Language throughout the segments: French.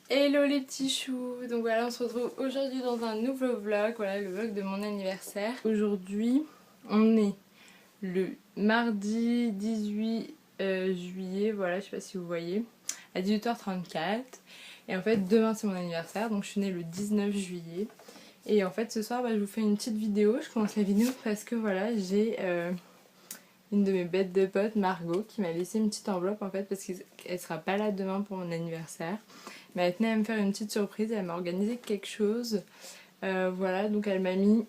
Hello les petits choux, donc voilà, on se retrouve aujourd'hui dans un nouveau vlog, voilà le vlog de mon anniversaire. Aujourd'hui on est le mardi 18 juillet, voilà, je sais pas si vous voyez, à 18h34. Et en fait demain c'est mon anniversaire, donc je suis née le 19 juillet. Et en fait ce soir je vous fais une petite vidéo, je commence la vidéo parce que voilà j'ai une de mes bêtes de potes, Margot, qui m'a laissé une petite enveloppe en fait parce qu'elle sera pas là demain pour mon anniversaire. Mais elle tenait à me faire une petite surprise, elle m'a organisé quelque chose. Voilà, donc elle m'a mis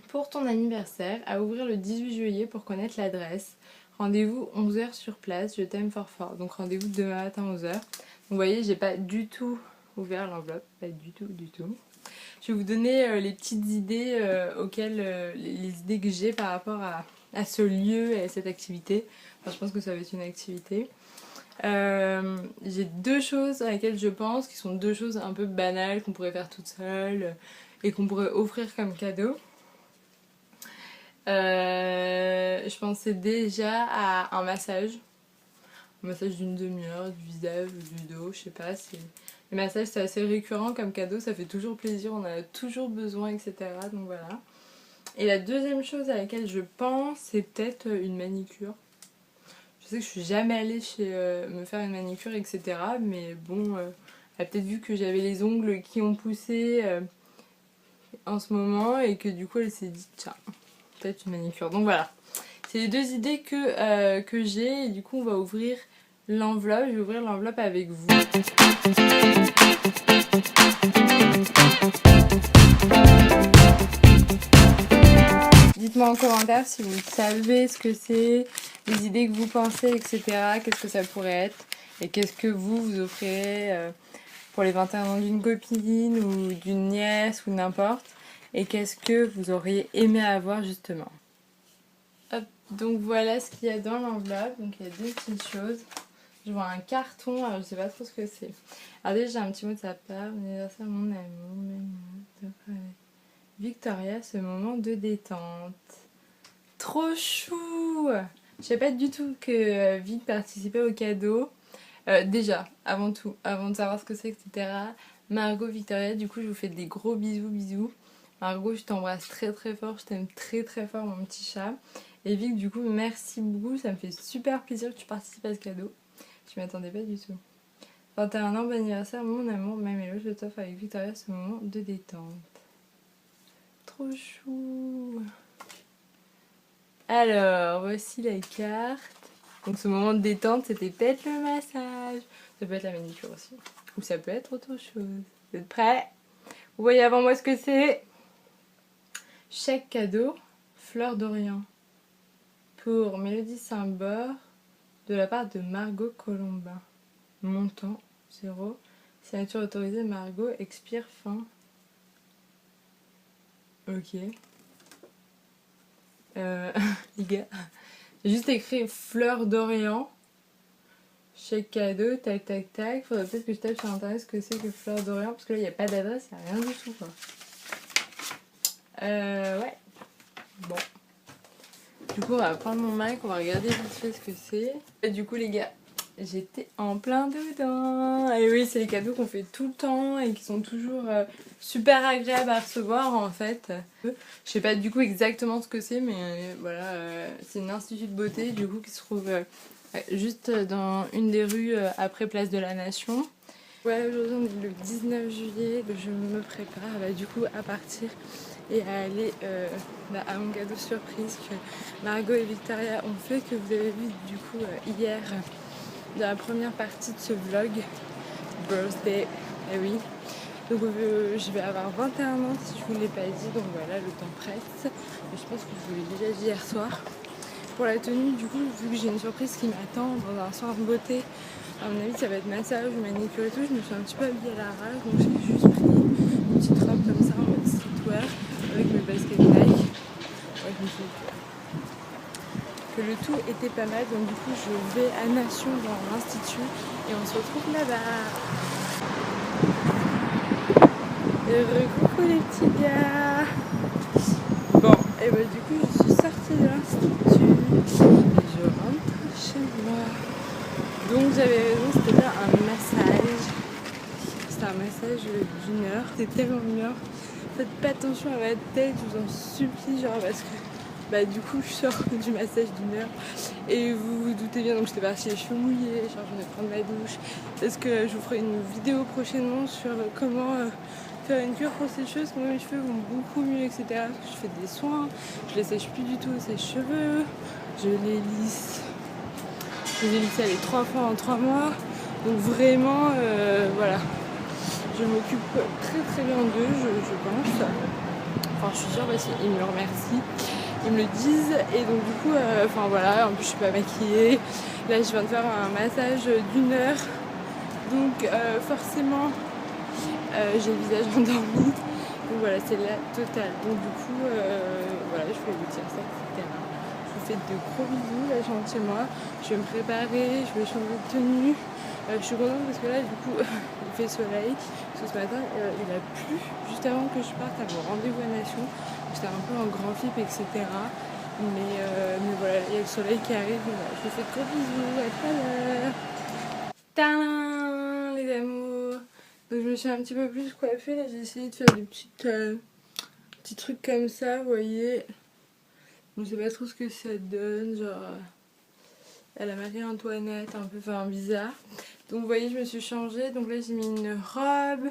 pour ton anniversaire à ouvrir le 18 juillet pour connaître l'adresse. Rendez-vous 11h sur place, je t'aime fort fort. Donc rendez-vous demain matin 11h. Donc vous voyez, j'ai pas du tout ouvert l'enveloppe, pas du tout. Je vais vous donner les petites idées les idées que j'ai par rapport à ce lieu et à cette activité. Enfin, je pense que ça va être une activité. J'ai deux choses à laquelles je pense, qui sont deux choses un peu banales qu'on pourrait faire toute seule et qu'on pourrait offrir comme cadeau. Je pensais déjà à un massage d'une demi-heure, du visage ou du dos, je sais pas. Les massages c'est assez récurrent comme cadeau, ça fait toujours plaisir, on en a toujours besoin, etc. Donc voilà. Et la deuxième chose à laquelle je pense, c'est peut-être une manicure. Je sais que je suis jamais allée me faire une manicure, etc. Mais bon, elle a peut-être vu que j'avais les ongles qui ont poussé en ce moment et que du coup elle s'est dit tiens, peut-être une manicure. Donc voilà, c'est les deux idées que j'ai et du coup on va ouvrir l'enveloppe. Je vais ouvrir l'enveloppe avec vous. Dites-moi en commentaire si vous savez ce que c'est, les idées que vous pensez, etc. Qu'est-ce que ça pourrait être et qu'est-ce que vous offrirez pour les 21 ans d'une copine ou d'une nièce ou n'importe. Et qu'est-ce que vous auriez aimé avoir justement. Hop, donc voilà ce qu'il y a dans l'enveloppe. Donc il y a deux petites choses. Je vois un carton, alors je sais pas trop ce que c'est. Alors déjà j'ai un petit mot de sa part. Bon anniversaire mon amour. Victoria, ce moment de détente. Trop chou! Je savais pas du tout que Vic participait au cadeau. Déjà, avant tout, avant de savoir ce que c'est, etc. Margot, Victoria, du coup je vous fais des gros bisous. Margot, je t'embrasse très fort, je t'aime très fort mon petit chat. Et Vic, du coup, merci beaucoup, ça me fait super plaisir que tu participes à ce cadeau. Je m'y attendais pas du tout. 21 ans, bon anniversaire, mon amour, même hello, je t'offre avec Victoria ce moment de détente. Trop chou. Alors, voici la carte. Donc ce moment de détente, c'était peut-être le massage. Ça peut être la manicure aussi. Ou ça peut être autre chose. Vous êtes prêts? Vous voyez avant moi ce que c'est? Chèque cadeau, fleur d'Orient. Pour Mélodie Saint-Bord, de la part de Margot Colombin. Montant 0. Signature autorisée, Margot, expire fin. Ok. Les gars, j'ai juste écrit fleur d'Orient. Chèque cadeau, tac. Faudrait peut-être que je tape sur internet ce que c'est que fleur d'Orient, parce que là il n'y a pas d'adresse, il n'y a rien du tout quoi. Ouais. Bon. Du coup on va prendre mon Mac, on va regarder vite fait ce que c'est. Et du coup les gars, j'étais en plein dedans. Et oui, c'est les cadeaux qu'on fait tout le temps et qui sont toujours super agréables à recevoir en fait. Je sais pas du coup exactement ce que c'est, mais voilà, c'est une institut de beauté du coup qui se trouve juste dans une des rues après Place de la Nation. Ouais, aujourd'hui on est le 19 juillet, donc je me prépare du coup à partir et à aller à mon cadeau surprise que Margot et Victoria ont fait, que vous avez vu du coup hier dans la première partie de ce vlog birthday. Et oui, donc je vais avoir 21 ans si je vous l'ai pas dit, donc voilà, le temps presse. Et je pense que je vous l'ai déjà dit hier soir. Pour la tenue, du coup, vu que j'ai une surprise qui m'attend dans un soir de beauté, à mon avis ça va être massage, manicure et tout, je me suis un petit peu habillée à l'arrache, donc j'ai juste pris une petite robe comme ça en mode streetwear avec mes baskets Nike. Ouais, je me suis dit que le tout était pas mal, donc du coup je vais à Nation dans l'institut et on se retrouve là-bas. Coucou les petits gars. Bon, et bah du coup je suis sortie de l'institut et je rentre j'avais raison, c'était bien un massage. C'était un massage d'1 heure. C'était tellement bien. Faites pas attention à ma tête, je vous en supplie, genre parce que bah du coup je sors du massage d'1 heure et vous vous doutez bien, donc j'étais partie les cheveux mouillés, genre je venais de prendre ma douche. Parce que je vous ferai une vidéo prochainement sur comment faire une cure pour ces choses, moi mes cheveux vont beaucoup mieux, etc. Parce que je fais des soins, je les sèche plus du tout ces cheveux, je les lisse. Je les ai lissés les 3 fois en 3 mois, donc vraiment voilà. Je m'occupe très bien d'eux, je pense. Enfin, je suis sûre parce qu'ils me le remercient, ils me le disent. Et donc, du coup, enfin voilà, en plus, je suis pas maquillée. Là, je viens de faire un massage d'1 heure. Donc, forcément, j'ai le visage endormi. Donc, voilà, c'est la totale. Donc, du coup, voilà, je voulais vous dire ça, etc. Je vous fais de gros bisous. Là, je rentre chez moi. Je vais me préparer, je vais changer de tenue. Je suis contente parce que là, du coup, il fait soleil. Parce que ce matin, il a plu juste avant que je parte à mon rendez-vous à Nation. J'étais un peu en grand flip, etc. Mais voilà, il y a le soleil qui arrive. Voilà. Je vous fais de gros bisous. À tout à l'heure. Tadam, les amours. Donc, je me suis un petit peu plus coiffée. Là, j'ai essayé de faire des petits trucs comme ça, vous voyez. Je sais pas trop ce que ça donne. Genre, à la Marie-Antoinette, un peu bizarre. Donc vous voyez, je me suis changée. Donc là, j'ai mis une robe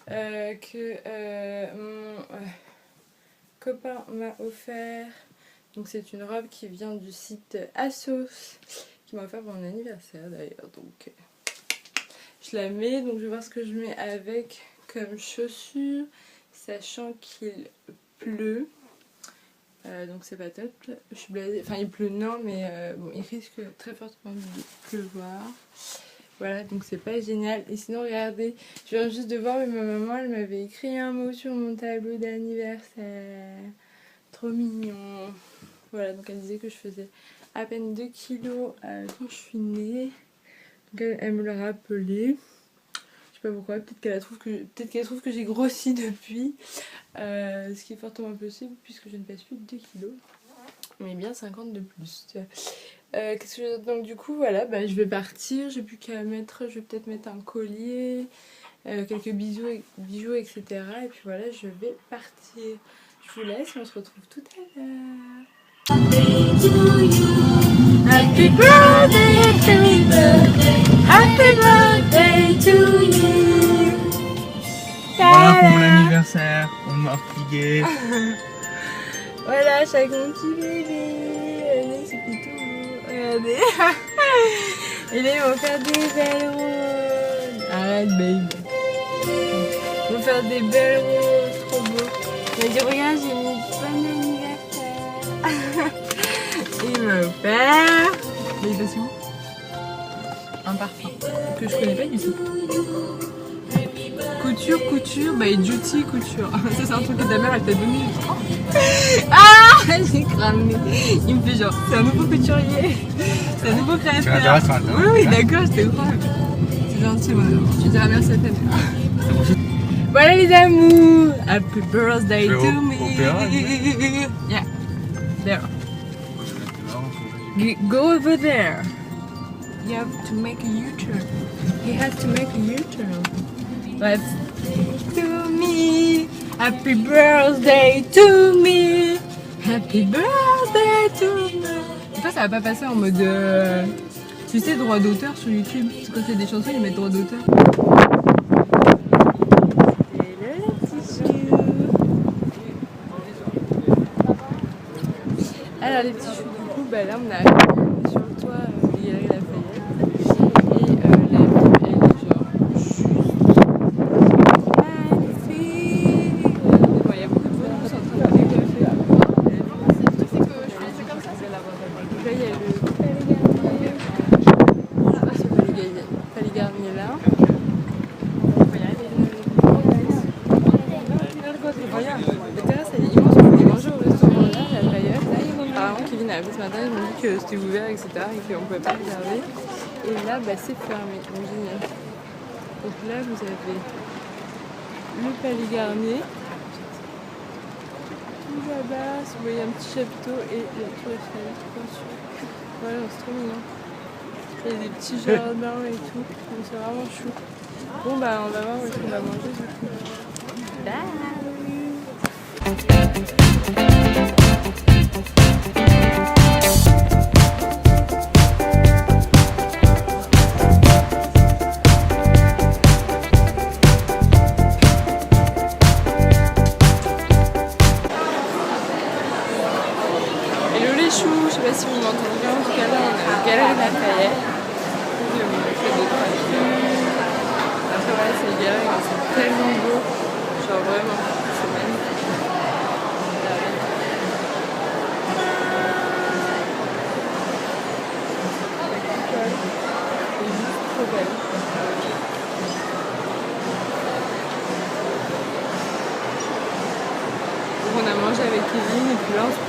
que mon copain m'a offert. Donc c'est une robe qui vient du site Asos, qui m'a offert pour mon anniversaire d'ailleurs. Donc je la mets. Donc je vais voir ce que je mets avec comme chaussures, sachant qu'il pleut. Donc c'est pas top. Je suis blasée. Enfin il pleut non, mais bon, il risque très fortement de pleuvoir. Voilà, donc c'est pas génial. Et sinon regardez, je viens juste de voir, mais ma maman elle m'avait écrit un mot sur mon tableau d'anniversaire. Trop mignon. Voilà, donc elle disait que je faisais à peine 2 kilos quand je suis née. Donc elle me l'a rappelé. Je sais pas pourquoi, peut-être qu'elle trouve que j'ai grossi depuis. Ce qui est fortement possible puisque je ne pèse plus de 2 kilos. Mais bien 50 de plus. Qu'est-ce que je... Donc du coup voilà, bah, je vais partir. J'ai plus qu'à mettre, je vais peut-être mettre un collier, quelques bijoux, etc. Et puis voilà, je vais partir. Je vous laisse, on se retrouve tout à l'heure. Happy birthday, happy birthday, happy birthday to you. Voilà pour mon anniversaire, on m'a fatigué. Voilà, chaque mon petit bébé. Allez, c'est plutôt. Regardez. Et là, ils vont faire des belles roses. Arrête, babe. Ils vont faire des belles roses, trop beau. Il m'a dit, regarde, j'ai mis bon anniversaire. Et il m'a offert. Mais il passe où? Un parfum que je connais pas du tout. Couture, bah et duty couture. Ça c'est un truc que ta mère elle t'a donné. Ah, j'ai cramé. Il me fait genre, c'est un nouveau couturier. C'est un nouveau créateur. C'est intéressant. Oui, d'accord, je te crois. C'est gentil, moi. Tu diras merci à ta mère. Voilà les amours. Happy birthday to me. Yeah. There. Go over there. You have to make a U-turn. He has to make a U-turn. Let's to me. Happy birthday to me. Happy birthday to me. Et toi, ça va pas passer en mode. Tu sais, droit d'auteur sur YouTube. C'est quand il y a des chansons, ils mettent droit d'auteur. Alors, les petits choux, du coup, bah là, on a sur le toit des Galeries Lafayette. Et la vue, elle est genre juste magnifique. Bon, il y a beaucoup de monde qui sont en train de décoiffer. Le truc, c'est que je fais comme ça. Donc là, il y a le Palais Garnier. Je sais pas si le Palais Garnier là. Regarde, la terrasse elle est immense, on peut manger au restaurant là, la Lafayette. Apparemment, Kevin a appelé ce matin, ils m'ont dit que c'était ouvert, etc. et qu'on pouvait pas réserver. Et là, bah, c'est fermé, donc génial. Donc là, vous avez le Palais Garnier. Tout là-bas, vous voyez un petit chapiteau et la tour Eiffel. Voilà, c'est trop mignon. Il y a des petits jardins et tout, donc c'est vraiment chou. Bon bah on va voir où est-ce qu'on va manger du coup. Hello les choux, je sais pas si vous m'entendez bien, en tout cas là on est au Galerie Lafayette. Je vais vous montrer deux trois trucs. Après voilà c'est les galeries, c'est tellement beau, genre vraiment, c'est magnifique. C'est juste trop belle. Donc on a mangé avec Kevin et puis là on se